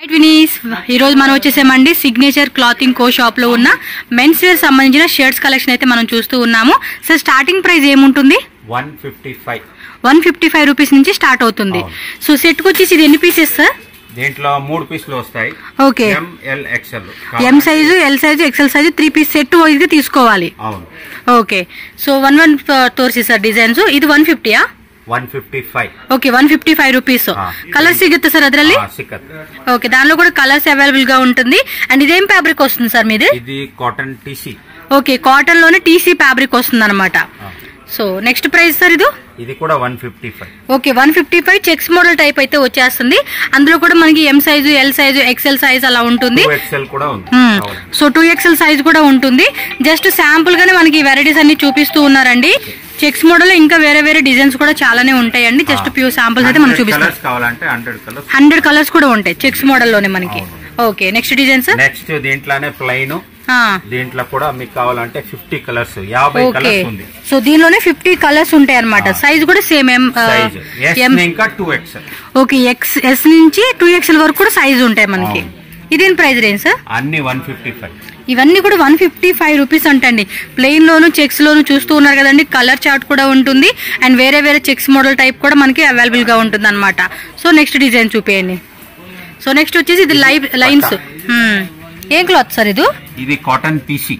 Right Vini's ఈ రోజు మనం వచ్చేసామండి సిగ్నేచర్ క్లాతింగ్ కో షాప్ లో ఉన్న మెన్స్ వేర్ సంబంధించిన షర్ట్స్ కలెక్షన్ అయితే మనం చూస్తూ ఉన్నాము. సార్ స్టార్టింగ్ ప్రైస్ ఏముంటుంది? 155 రూపీస్ నుంచి స్టార్ట్ అవుతుంది. సో సెట్ కి వచ్చేసి ఇది ఎన్ని పీసెస్ సార్? దీంట్లో 3 పీసులు వస్తాయి. Okay, M L XL, M size, L size, XL size 3 piece set wise గా తీసుకోవాలి. అవును. ఓకే, సో 1 తోర్సి సార్ డిజైన్స్. ఇది 150యా? 155. Okay, 155 rupees. కలర్స్ సిಗುತ್ತೆ సార్ అದ್ರಲ್ಲಿ? ఓకే, దానిలో కూడా కలర్స్ అవైలబుల్ గా ఉంటుంది. అండ్ ఇదేం ఫ్యాబ్రిక్ వస్తుంది సార్ మీది? ఇది కాటన్ టీసీ. ఓకే, కాటన్ లోనే టీసీ ఫ్యాబ్రిక్ వస్తుంది అనమాట. సో నెక్స్ట్ ప్రైస్ సార్ ఇది కూడా 155. ఓకే, 155 చెక్స్ మోడల్ టైప్ అయితే వచ్చేస్తుంది. అందులో కూడా మనకి ఎం size, L size, XL size అలా ఉంటుంది. సో 2XL సైజ్ కూడా ఉంటుంది. జస్ట్ శాంపుల్ గానే మనకి వెరైటీస్ అన్ని చూపిస్తూ ఉన్నారండి. చెక్స్ మోడల్ ఇంకా వేరే వేరే డిజైన్స్ కూడా చాలానే ఉంటాయండి. జస్ట్ ప్యూర్ శాంపుల్స్ అయితే మనం చూపిస్తాం. 100 కలర్స్ కూడా ఉంటాయి చెక్స్ మోడల్ లోనే మనకి. Okay, next design sir. Next దీంట్లోనే ప్లెయిన్, దీంట్లో కూడా మీకు కావాలంటే 50 కలర్స్, 50 కలర్స్ ఉంది. సో దీనిలోనే 50 కలర్స్ ఉంటాయి అన్నమాట. సైజ్ కూడా సేమ్ ఇంకా 2XL. ఓకే, ఎస్ నుంచి 2XL వరకు కూడా సైజ్ ఉంటాయి మనకి. ఇదేం ప్రైస్ రేంజ్ సార్? అన్ని 155. ఇవన్నీ కూడా 155 రూపీస్ అంటండి. ప్లెయిన్ లోను, చెక్స్ లోను చూస్తూ ఉన్నారు కదండి. కలర్ చార్ట్ కూడా ఉంటుంది. అండ్ వేరే వేరే చెక్స్ మోడల్ టైప్ కూడా మనకి అవైలబుల్ గా ఉంటుంది అనమాట. సో నెక్స్ట్ డిజైన్ చూపేయండి. సో నెక్స్ట్ వచ్చేసి ఇది లైన్స్. ఏం క్లాత్ సార్ ఇది కాటన్ పీసీ.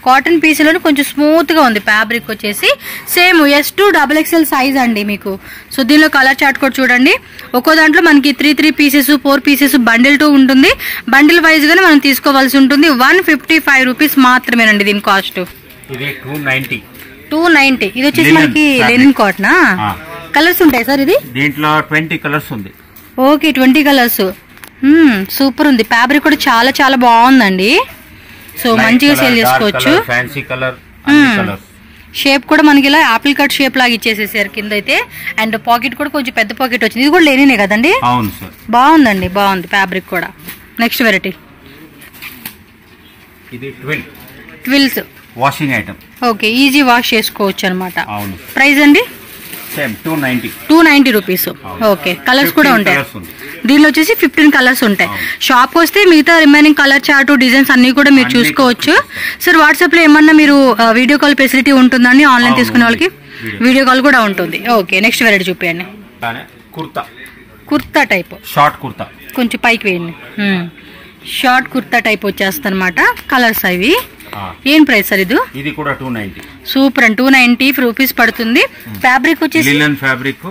కాటన్ పీసీలోనే కొంచెం స్మూత్ గా ఉంది ఫ్యాబ్రిక్ వచ్చేసి. Same S to XXL size అండి మీకు. సో దీనిలో కలర్ చార్ట్ కూడా చూడండి. ఒక్కో దాంట్లో మనకి 3 పీసెస్, 4 పీసెస్ బండిల్ 2 ఉంటుంది. బండిల్ వైజ్ గానే మనం తీసుకోవాల్సి ఉంటుంది. 155 రూపీస్ మాత్రమేనండి దీని కాస్ట్. ఇది 290. ఇది వచ్చేసి మనకి లెనిన్ కాటన్. కలర్స్ ఉంటాయి సార్ ఇది? దీంట్లో 20 కలర్స్ ఉంది. Okay, 20 colours. సూపర్ ఉంది. ఫ్యాబ్రిక్ కూడా చాలా చాలా బాగుందండి. సో మంచిగా సేల్ చేసుకోవచ్చు. షేప్ కూడా మనకి ఇలా ఆపిల్ కట్ షేప్ లాగా ఇచ్చేసేసారు కింద అయితే. అండ్ పాకెట్ కూడా కొంచెం పెద్ద పాకెట్ వచ్చింది. ఇది కూడా లేనినే కదండి? బాగుందండి, బాగుంది ఫ్యాబ్రిక్ కూడా. నెక్స్ట్ వెరైటీ ఇది twills washing item. Okay, easy wash చేసుకోవచ్చు అనమాట. ప్రైస్ అండి 290 రూపీస్. ఓకే, కలర్స్ కూడా ఉంటాయి. దీనిలో వచ్చేసి 15 కలర్స్ ఉంటాయి. షాప్ వస్తే మిగతా రిమైనింగ్ కలర్ చార్ట్, డిజైన్స్ అన్ని కూడా మీరు చూసుకోవచ్చు. సార్ వాట్సాప్ లో ఏమన్నా మీరు వీడియో కాల్ ఫెసిలిటీ ఉంటుందండి? ఆన్లైన్ తీసుకునే వాళ్ళకి వీడియో కాల్ కూడా ఉంటుంది. ఓకే, నెక్స్ట్ వెరైటీ చూపించండి. కుర్తా టైప్, షార్ట్ కుర్తా, కొంచెం పైకి వేయండి. షార్ట్ కుర్తా టైప్ వచ్చేస్తుంది అనమాట. కలర్స్ అవి. ఏం ప్రైస్ సార్ ఇది కూడా 290. సూపర్ అండి, 290 రూపీస్ పడుతుంది. ఫ్యాబ్రిక్ వచ్చేసి linen fabric,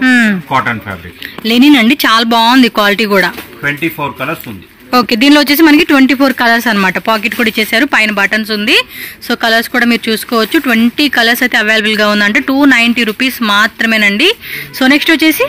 cotton fabric. Linen అండి, చాలా బాగుంది క్వాలిటీ కూడా. 24 కలర్స్ ఉంది. ఓకే, దీనిలో వచ్చేసి మనకి 24 కలర్స్ అనమాట. పాకెట్ కూడా ఇచ్చేసారు, పైన బటన్స్ ఉంది. సో కలర్స్ కూడా మీరు చూసుకోవచ్చు. 20 కలర్స్ అయితే అవైలబుల్ గా ఉందంటే 290 రూపీస్ మాత్రమేనండి. సో నెక్స్ట్ వచ్చేసి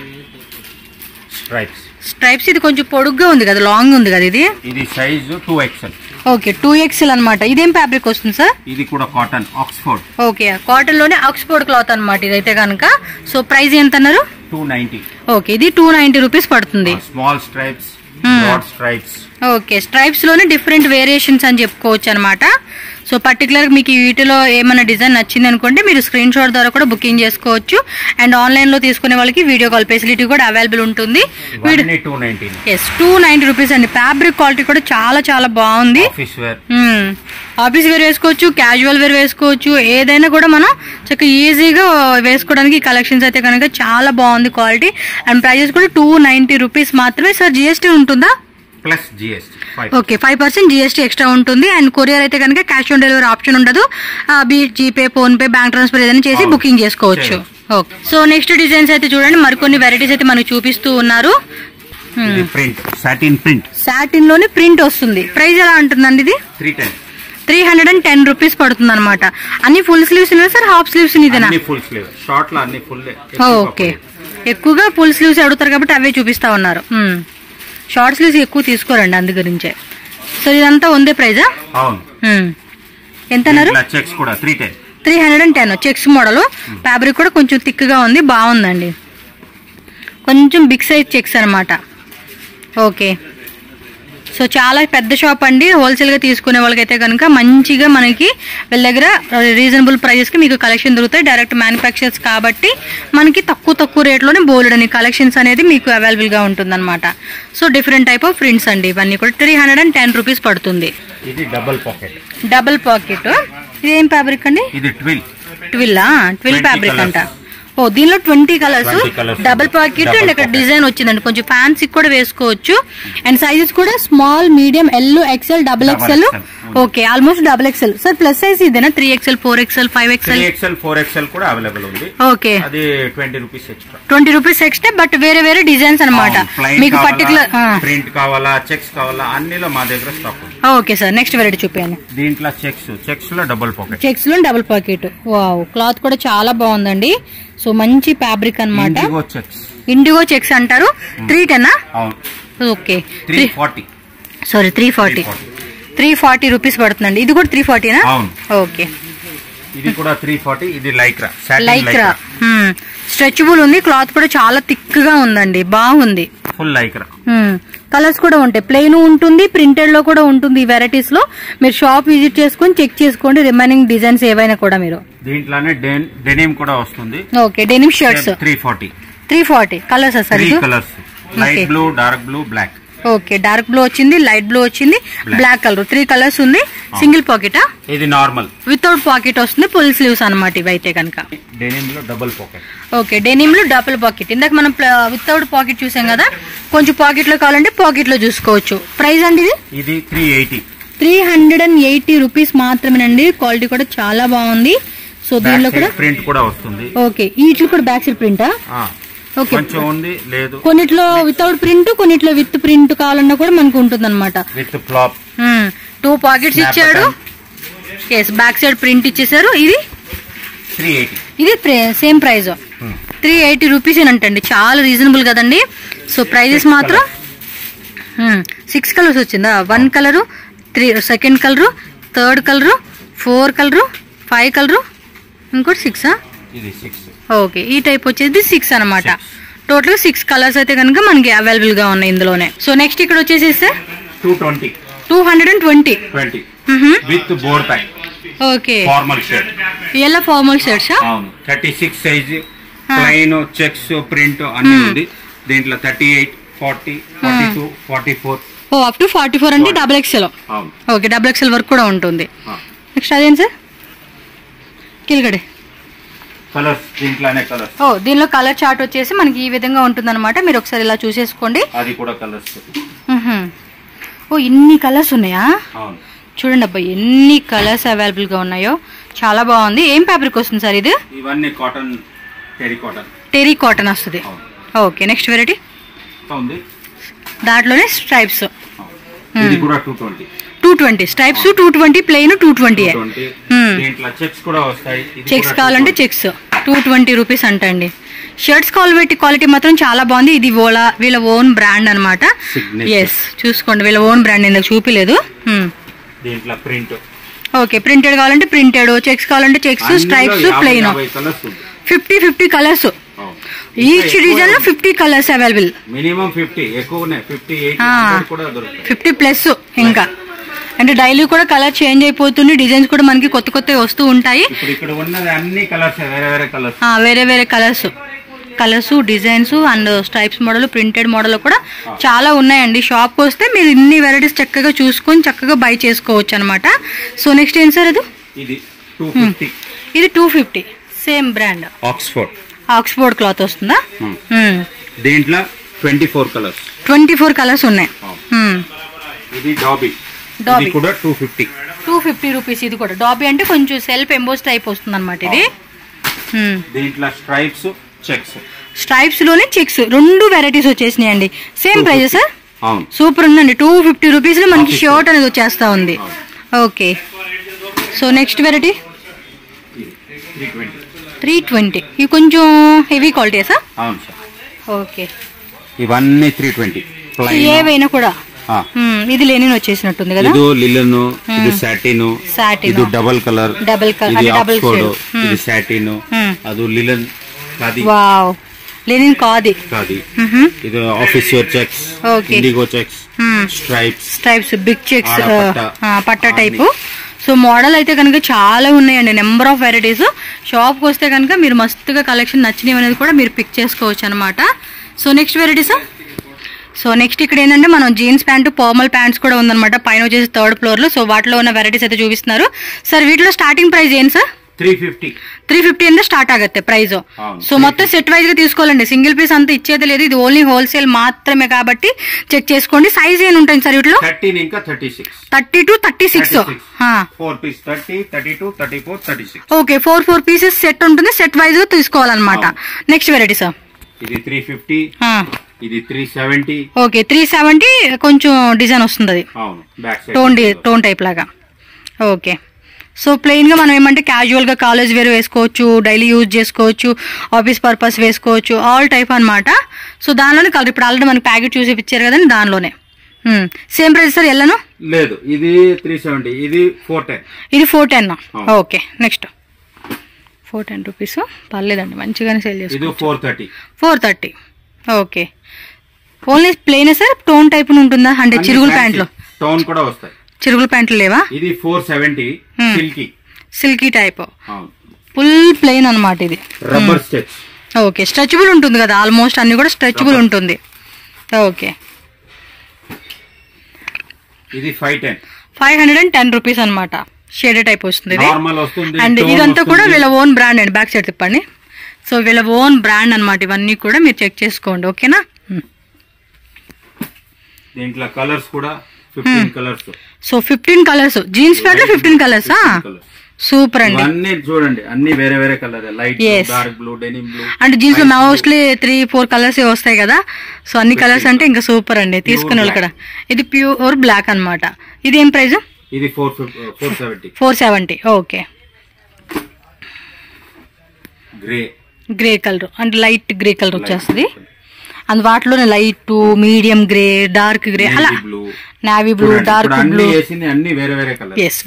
స్ట్రైప్స్. ఇది కొంచెం పొడుగ్గా ఉంది కదా, లాంగ్ ఉంది కదా. ఇది సైజ్ 2XL. ఓకే, 2XL అనమాట. ఇదేం ఫ్యాబ్రిక్ వస్తుంది సార్? ఇది కూడా కాటన్ ఆక్స్ఫోర్డ్. ఓకే, కాటన్ లోనే ఆక్స్ఫోర్డ్ క్లాత్ అనమాట ఇదైతే కనుక. సో ప్రైస్ ఎంత అన్నారు? 290. ఓకే, ఇది 290 రూపీస్ పడుతుంది. Small stripes, broad stripes. Okay, stripes లోనే డిఫరెంట్ వేరియేషన్స్ అని చెప్పుకోవచ్చు అనమాట. సో పర్టికులర్ మీకు వీటిలో ఏమైనా డిజైన్ నచ్చింది అనుకుంటే మీరు స్క్రీన్ షాట్ ద్వారా కూడా బుకింగ్ చేసుకోవచ్చు. అండ్ ఆన్లైన్ లో తీసుకునే వాళ్ళకి వీడియో కాల్ ఫెసిలిటీ కూడా అవైలబుల్ ఉంటుంది. 290 రూపీస్ అండి. ఫ్యాబ్రిక్ క్వాలిటీ కూడా చాలా చాలా బాగుంది. ఆఫీస్ వేర్ వేసుకోవచ్చు, క్యాజువల్ వేర్ వేసుకోవచ్చు, ఏదైనా కూడా మనం చక్కగా ఈజీగా వేసుకోవడానికి కలెక్షన్స్ అయితే కనుక చాలా బాగుంది క్వాలిటీ. అండ్ ప్రైజెస్ కూడా 290 రూపీస్ మాత్రమే. సార్ జిఎస్టీ ఉంటుందా? Plus GST. Okay, 5% GST extra ఉంటుంది. అండ్ కొరియర్ అయితే కనుక క్యాష్ ఆన్ డెలివరీ ఆప్షన్ ఉండదు. GPay, phone pay, bank transfer ఏదైనా చేసి బుకింగ్ చేసుకోవచ్చు. ఓకే, సో నెక్స్ట్ డిజైన్స్ అయితే చూడండి. మరికొన్ని వెరైటీస్ అయితే మనకు చూపిస్తూ ఉన్నారు. సాటిన్ లోనే ప్రింట్ వస్తుంది. ప్రైస్ ఎలా ఉంటుందండి ఇది? 310 రూపీస్ పడుతుంది అనమాట. అన్ని full sleeves sir, half sleeves ఇదేనా? ఓకే, ఎక్కువగా ఫుల్ స్లీవ్స్ అడుగుతారు కాబట్టి అవే చూపిస్తా ఉన్నారు. షార్ట్ స్లీవ్స్ ఎక్కువ తీసుకోరండి, అందు గురించే. సో ఇదంతా ఉందే ప్రైజా? ఎంత అన్నారు? 310 చెక్స్ మోడల్. ఫ్యాబ్రిక్ కూడా కొంచెం థిక్ గా ఉంది, బాగుందండి. కొంచెం బిగ్ సైజ్ చెక్స్ అనమాట. ఓకే, సో చాలా పెద్ద షాప్ అండి. హోల్సేల్ గా తీసుకునే వాళ్ళకైతే కనుక మంచిగా మనకి వీళ్ళ దగ్గర రీజనబుల్ ప్రైజెస్ కి మీకు కలెక్షన్ దొరుకుతాయి. డైరెక్ట్ మ్యానుఫ్యాక్చర్స్ కాబట్టి మనకి తక్కువ రేట్లోనే బోల్డని కలెక్షన్స్ అనేది మీకు అవైలబుల్ గా ఉంటుందన్నమాట. So different type of prints అండి. ఇవన్నీ కూడా 310 రూపీస్ పడుతుంది. ఇది డబుల్ పాకెట్. ఇది ఏం ఫ్యాబ్రిక్ అండి? ఇది ట్విల్ ఫ్యాబ్రిక్ అంట. ఓ దీనిలో 20 కలర్స్, డబుల్ పాకెట్ అండ్ ఇక్కడ డిజైన్ వచ్చిందండి. కొంచెం ఫ్యాన్సీ కూడా వేసుకోవచ్చు. అండ్ సైజెస్ కూడా small, medium, L, XL, double XL. Okay, almost double XL. Sir plus size ఇదేనా? 3XL, 4XL, 5XL, 4XL కూడా అవైలబుల్ ఉంది. ఓకే, అది 20 rupees extra. 20 rupees extra. But వేరే డిజైన్స్ అనమాట. మీకు పర్టికులర్ ప్రింట్ కావాలా, చెక్స్ కావాలా, అన్నిలో మా దగ్గర స్టాక్ ఉంది. ఓకే సార్, నెక్స్ట్ వెరైటీ చూపించండి. దీంట్లో చెక్స్ లో డబుల్ పాకెట్. వావ్, క్లాత్ కూడా చాలా బాగుందండి. సో మంచి ఫ్యాబ్రిక్ అన్నమాట. ఇండిగో చెక్స్ అంటారు. 310. ఓకే, 340 రూపీస్ పడుతుందండి. ఇది కూడా 340నా? ఓకే, ఇది కూడా 340. ఇది లైక్రా స్ట్రెచబుల్ ఉంది. క్లాత్ కూడా చాలా థిక్ గా ఉందండి, బాగుంది. Full Lycra. కలర్స్ కూడా ఉంటాయి. ప్లెయిన్ ఉంటుంది, ప్రింటెడ్ లో కూడా ఉంటుంది. ఈ వెరైటీస్ లో మీరు షాప్ విజిట్ చేసుకుని చెక్ చేసుకోండి రిమైనింగ్ డిజైన్స్ ఏవైనా కూడా. మీరు దీంట్లోనే డెనిమ్ కూడా వస్తుంది. Okay, denim shirts 340 colours. Colours light blue, dark blue, black. Okay, dark blue వచ్చింది, లైట్ బ్లూ వచ్చింది, బ్లాక్ కలర్. 3 కలర్స్ ఉంది. సింగిల్ పాకెటా? ఇది నార్మల్ వితౌట్ పాకెట్ వస్తుంది. ఫుల్ స్లీవ్స్ అనమాట ఇవైతే కనుక. డెనిమ్ లో డబుల్ పాకెట్. ఓకే, డెనిమ్ లో డబుల్ పాకెట్. ఇందాక మనం వితౌట్ పాకెట్ చూసాం కదా. కొంచెం పాకెట్ లో కావాలంటే పాకెట్ లో చూసుకోవచ్చు. ప్రైస్ అండి ఇది 380. 380 రూపీస్ మాత్రమేనండి. క్వాలిటీ కూడా చాలా బాగుంది. సో దీనిలో కూడా ప్రింట్ కూడా వస్తుంది. ఓకే, వీటిలో కూడా బ్యాక్ సైడ్ ప్రింటా? ఓకే, కొంచెం ఉంది, లేదు. కొన్నిట్లో వితౌట్ ప్రింట్, కొన్నిట్లో విత్ ప్రింట్ కావాలన్నా కూడా మనకు ఉంటుంది అనమాట. With flop. 2 పాకెట్స్ ఇచ్చాడు. బ్యాక్ సైడ్ ప్రింట్ ఇచ్చేసారు. ఇది 380. ఇది సేమ్ ప్రైస్ 380 రూపీస్ ఏనంటండి. చాలా రీజనబుల్ కదండి. సో ప్రైజెస్ మాత్రం 6 కలర్స్ వచ్చిందా? 1 colour, 3 second colour, 3rd colour, 4 colour, 5 colour, ఇంకోటి 6. ఓకే, ఈ టైప్ వచ్చేది 6 అనమాట. టోటల్ 6 కలర్స్ అయితే కనుక మనకి అవైలబుల్ గా ఉన్నాయి ఇందులోనే. సో నెక్స్ట్ ఇక్కడ వచ్చేసి 220 with board pack. Okay, formal shirt. ఎలా formal shirts? 36 size, plain, checks, print అన్ని ఉంది. దీంట్లో 38, 40, 42, 44. ఓ అప్ టు 44 అంటే double XL. Okay, double XL వరకు కూడా ఉంటుంది. నెక్స్ట్ అదేంటి సార్? కిల్గడే కలర్స్. దీంట్లోనే కలర్స్. ఓ దీనిలో కలర్ చార్ట్ వచ్చేసి మనకి ఈ విధంగా ఉంటుంది అనమాట. మీరు ఒకసారి ఇలా చూసేసుకోండి. అది కూడా కలర్స్. ఓ ఇన్ని కలర్స్ ఉన్నాయా? చూడండి అబ్బా, ఎన్ని కలర్స్ అవైలబుల్ గా ఉన్నాయో. చాలా బాగుంది. ఏం ఫ్యాబ్రిక్ వస్తుంది సార్ ఇది? ఇవన్నీ కాటన్, టెరీ కాటన్ వస్తుంది. ఓకే, నెక్స్ట్ వెరైటీ దాంట్లోనే స్ట్రైప్స్. ఇది కూడా 220. 220 స్ట్రైప్స్, 220 ప్లెయిన్, 220. దీంట్లో చెక్స్ కూడా వస్తాయి. చెక్స్ కావాలంటే చెక్స్ 220 రూపీస్ అంటండి. షర్ట్స్ క్వాలిటీ మాత్రం చాలా బాగుంది. ఇది వీళ్ళ ఓన్ బ్రాండ్ అనమాట. ఎస్, చూసుకోండి, వీళ్ళ ఓన్ బ్రాండ్. ఇందుకు చూపిలేదు. ఓకే, ప్రింటెడ్ కావాలంటే ప్రింటెడ్, చెక్స్ కావాలంటే checks, stripes, plain. 50 colours. Each design లో 50 కలర్స్ అవైలబుల్. మినిమం 50, ఎక్కువనే 50 ప్లస్. ఇంకా అంటే డైలీ కూడా కలర్ చేంజ్ అయిపోతుంది. డిజైన్స్ కూడా మనకి కొత్త వస్తూ ఉంటాయి. వేరే colours, designs and stripes model, printed model కూడా చాలా ఉన్నాయండి. షాప్కి వస్తే మీరు ఇన్ని వెరైటీస్ చక్కగా చూసుకొని చక్కగా బై చేసుకోవచ్చు అనమాట. సో నెక్స్ట్ ఏం సార్? ఇది 250 సేమ్ బ్రాండ్. ఆక్స్ఫోర్డ్ క్లాత్ వస్తుందా? దీంట్లో 24 కలర్స్ ఉన్నాయి. ఇది డాబీ కూడా 250 రూపీస్. ఇది కూడా డాబీ అంటే కొంచెం సెల్ఫ్ ఎంబోస్ టైప్ వస్తుంది అనమాట. ఇది దీంట్లో స్ట్రైప్స్ లోనే చెక్స్ 2 వెరైటీస్ వచ్చేసినాయండి. Same prices sir? సూపర్ ఉందండి. 250 రూపీస్ లో మనకి షర్ట్ అనేది వచ్చేస్తా ఉంది. Okay, so next variety 320. ఇవి కొంచెం హెవీ క్వాలిటీ సార్? ఓకే, ఇవన్నీ 320 ఏవైనా కూడా. ఇది లెనిన్ వచ్చేసినట్టుంది కదా. ఇది లిలన్, ఇది సాటిన్, ఇది డబుల్ కలర్, ఇది ఆక్స్ఫోర్డ్, ఇది సాటిన్, అది లిలన్. Wow, linen khadi. ఇది office wear checks, indigo checks, stripes, big checks, పట్టా టైపు. సో మోడల్ అయితే కనుక చాలా ఉన్నాయండి, నెంబర్ ఆఫ్ వెరైటీస్. షాప్కి వస్తే కనుక మీరు మస్తుగా కలెక్షన్ నచ్చినవి అనేది కూడా మీరు పిక్ చేసుకోవచ్చు అనమాట. So next varieties. So next ఇక్కడ ఏంటంటే మనం జీన్స్ ప్యాంటు, ఫార్మల్ ప్యాంట్స్ కూడా ఉందన్నమాట. పైన వచ్చేసి 3rd floor లో. సో వాటిలో ఉన్న వెరైటీస్ అయితే చూపిస్తున్నారు. సార్ వీటిలో స్టార్టింగ్ ప్రైస్ ఏంటి సార్? 350 ಅಂತ స్టార్ట్ ఆಗುತ್ತೆ ప్రైస్. సో మొత్తం సెట్ వైజ్ గా తీసుకోవాలండి, సింగిల్ పీస్ అంతా ఇచ్చేది లేదు. ఇది ఓన్లీ హోల్సేల్ మాత్రమే కాబట్టి చెక్ చేసుకోండి. సైజ్ ఏమి ఉంటుంది సార్ వీటిలో? 30 to 36. ఓకే, 4 పీసెస్ సెట్ ఉంటుంది, సెట్ వైజ్ గా తీసుకోవాలన్నమాట. Next variety sir. ఇది 350, ఇది 370. ఓకే, 370 కొంచెం డిజైన్ వస్తుంది, అది టోన్ టైప్ లాగా. ఓకే, సో ప్లెయిన్ గా మనం ఏమంటే క్యాజువల్ గా కాలేజ్ వేర్ వేసుకోవచ్చు, డైలీ యూజ్ చేసుకోవచ్చు, ఆఫీస్ పర్పస్ వేసుకోవచ్చు, ఆల్ టైప్ అనమాట. సో దానిలోనే కలర్ ఇప్పుడు ఆల్రెడీ మనకి ప్యాకెట్ చూసి ఇచ్చారు కదండి, దానిలోనే. సేమ్ ప్రైస్ సార్ ఎల్లను? లేదు, ఇది 370, ఇది 410. ఇది 410. Okay, next 410 rupees. పర్లేదండి, మంచిగానే సేల్ చేసుకోవచ్చు. 430. Okay, only plain sir? Tone type ఉంటుందా అంటే చిరుగుల ప్యాంట్లు? టోన్ కూడా వస్తాయి. చిరుగుల ప్యాంట్లు లేవా? ఇది 470 సిల్కీ టైప్, ఫుల్ ప్లెయిన్ అన్నమాట. ఇది రబ్బర్ స్ట్రెచ్. ఓకే, స్ట్రెచబుల్ ఉంటుంది కదా, ఆల్మోస్ట్ అన్ని కూడా స్ట్రెచబుల్ ఉంటుంది. ఓకే, ఇది 510 రూపీస్ అనమాట. షేడెడ్ టైప్ వస్తుంది. అండ్ ఇదంతా కూడా వీళ్ళ ఓన్ బ్రాండ్ అండి. బ్యాక్ సైడ్ తిప్పండి. సో వీళ్ళ ఓన్ బ్రాండ్ అనమాట. ఇవన్నీ కూడా మీరు చెక్ చేసుకోండి, ఓకేనా? దీంట్లో కలర్స్ కూడా 15 colours. So 15 colours jeans pant లో 15 కలర్స్. సూపర్ అండి. అన్ని చూడండి, అన్ని వేరే వేరే colour, light dark blue, denim blue. అంటే జీన్స్ లో మోస్ట్లీ 3-4 కలర్స్ వస్తాయి కదా. సో అన్ని కలర్స్ అంటే ఇంకా సూపర్ అండి, తీసుకునే వాళ్ళు కూడా. ఇది ప్యూర్ బ్లాక్ అన్నమాట. ఇది ఏం ప్రైస్? ఇది 470. ఓకే, గ్రే కలర్ అంటే లైట్ గ్రే కలర్ వచ్చేస్తుంది. అండ్ వాటిలోనే light, medium grey, dark grey, అలా నావీ బ్లూ, డార్క్ బ్లూ,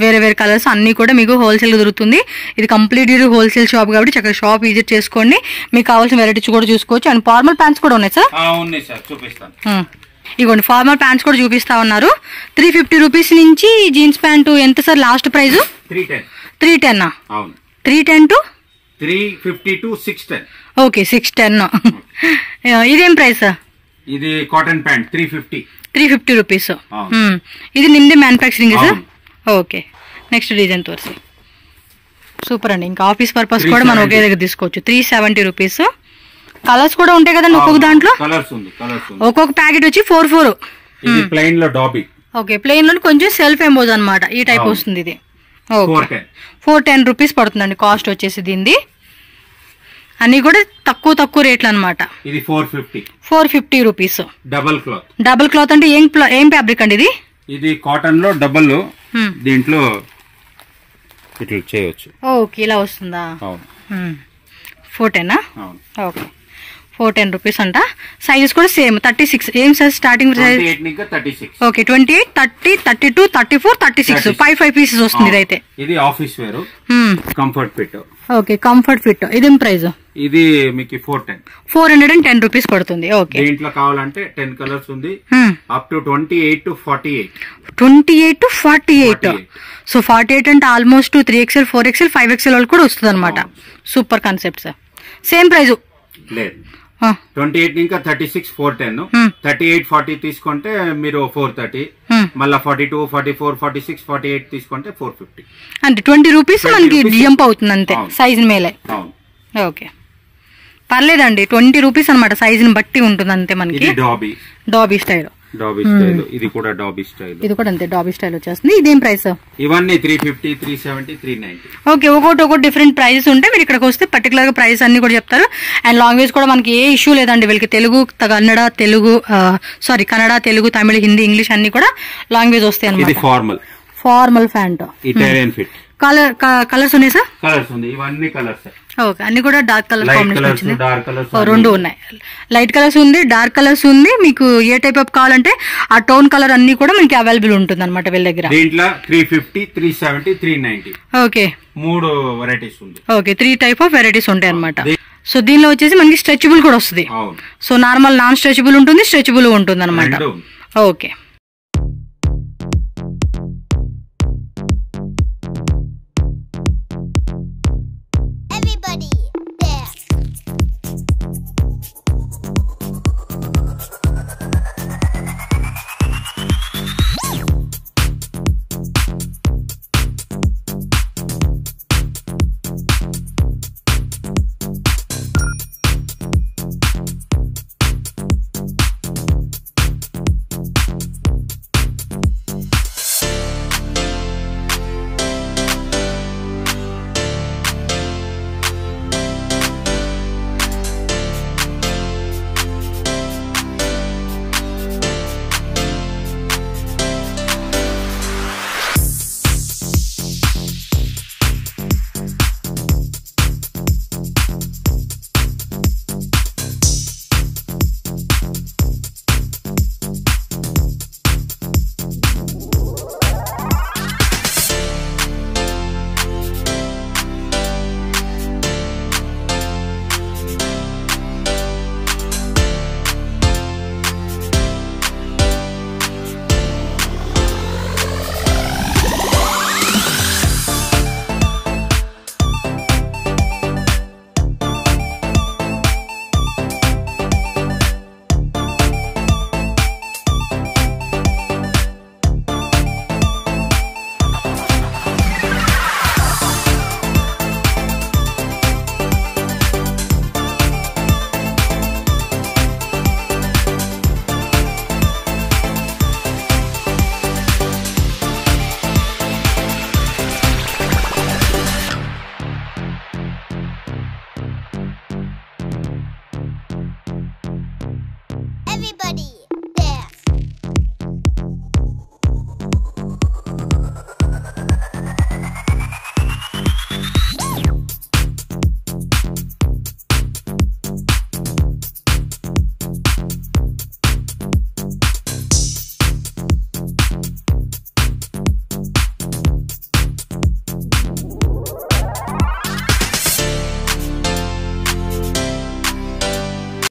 వేరే వేరే కలర్స్ అన్ని కూడా మీకు హోల్సేల్ దొరుకుతుంది. ఇది కంప్లీట్ హోల్సేల్ షాప్ కాబట్టి చక్కగా షాప్ విజిట్ చేసుకోండి. మీకు కావాల్సిన వెరైటీస్ కూడా చూసుకోవచ్చు. అండ్ ఫార్మల్ ప్యాంట్స్ కూడా ఉన్నాయి సార్. ఇగోండి ఫార్మల్ ప్యాంట్స్ కూడా చూపిస్తా ఉన్నారు. 350 రూపీస్ నుంచి జీన్స్ ప్యాంటు ఎంత sir last price? 310. 310 to 350 to 610. Okay, 610. ఇదేం ప్రైస్? ఇది కాటన్ ప్యాంట్ 350 రూపీస్. ఇది నిమ్ది manufacturing sir. Okay, next design తోర్సి. సూపర్ అండి. ఇంకా ఆఫీస్ పర్పస్ కూడా మనం ఒకే దగ్గర తీసుకోవచ్చు. 370 రూపీస్. కలర్స్ కూడా ఉంటాయి కదండి ఒక్కొక్క దాంట్లో. ఒక్కొక్క ప్యాకెట్ వచ్చి 4. ప్లెయిన్ లో డాబీ. ఓకే, ప్లెయిన్ లో కొంచెం సెల్ఫ్ ఎంబోజ్ అనమాట. ఈ టైప్ వస్తుంది ఇది. ఓకే, 410 రూపీస్ పడుతుందండి కాస్ట్ వచ్చేసి దీనిది. అన్ని కూడా తక్కువ రేట్లు అనమాట. ఇది 450 రూపీస్. డబుల్ క్లాత్ అంటే ఏం ఫ్యాబ్రిక్ అండి ఇది? ఇది కాటన్ లో డబుల్. దీంట్లో ఇట్లా చేయొచ్చు. ఓకే, ఇలా వస్తుందా? 410. ఓకే, 410 రూపీస్ అంట. సైజెస్ కూడా సేమ్ 36. ఏం sir starting size? Okay, 28, 30, 32, 34, 36. 5 pieces వస్తుంది ఇదైతే. ఇది office wear comfort fit. Okay, comfort fit. ఇదేం ప్రైస్? ఇది మీకు 410 రూపీస్ పడుతుంది. ఓకే, దీంట్లో కావాలంటే 10 కలర్స్ ఉంది, up to 28 to 48. 28 to 48. So 48 అంటే ఆల్మోస్ట్ 3XL, 4XL, 5XL వాళ్ళు కూడా వస్తుంది అనమాట. Super concept sir. Same price లేదు. 28 ఇంకా 36 410. 38 40 తీసుకుంటే మీరు 430. మళ్ళా 42 44 46 48 తీసుకుంటే 450. అంటే 20 రూపీస్ మనకి జంప్ అవుతుంది అంతే సైజ్ మేలే. ఓకే, పర్లేదండి. 20 రూపీస్ అనమాట, సైజ్ ని బట్టి ఉంటుంది అంతే మనకి. Dobby style. ఇది కూడా డాబీ స్టైల్. ఇది కూడా అంతే డాబీ స్టైల్ వచ్చేస్తుంది. ఇదేం ప్రైస్? ఇవన్నీ 350, 370, 390. ఓకే, ఒక్కొక్కటి డిఫరెంట్ ప్రైజెస్ ఉంటాయి. మీరు ఇక్కడికి వస్తే పర్టికులర్ గా ప్రైస్ అన్ని కూడా చెప్తారు. అండ్ లాంగ్వేజ్ కూడా మనకి ఏ ఇష్యూ లేదండి. వీళ్ళకి కన్నడ, తెలుగు, తమిళ, హిందీ, ఇంగ్లీష్ అన్ని కూడా లాంగ్వేజ్ వస్తాయి అనమాట. Formal pant, Italian fit. Colours ఉన్నాయి సార్? కలర్స్ ఉంది. ఇవన్నీ కలర్స్. ఓకే, అన్ని కూడా డార్క్ కలర్ కాంబినేషన్ వచ్చింది. డార్క్ కలర్స్ రెండు ఉన్నాయి, లైట్ కలర్స్ ఉంది, డార్క్ కలర్స్ ఉంది. మీకు ఏ టైప్ ఆఫ్ కావాలంటే ఆ టోన్ కలర్ అన్ని కూడా మనకి అవైలబుల్ ఉంటుంది అనమాట వీళ్ళ దగ్గర. దీంట్లో 350, 370, 390 ఓకే 3 వెరైటీస్ ఉంది. ఓకే 3 టైప్ ఆఫ్ వెరైటీస్ ఉంటాయి అనమాట. సో దీనిలో వచ్చేసి మనకి స్ట్రెచబుల్ కూడా వస్తుంది. సో నార్మల్ నాన్ స్ట్రెచబుల్ ఉంటుంది, స్ట్రెచబుల్ ఉంటుంది అనమాట. ఓకే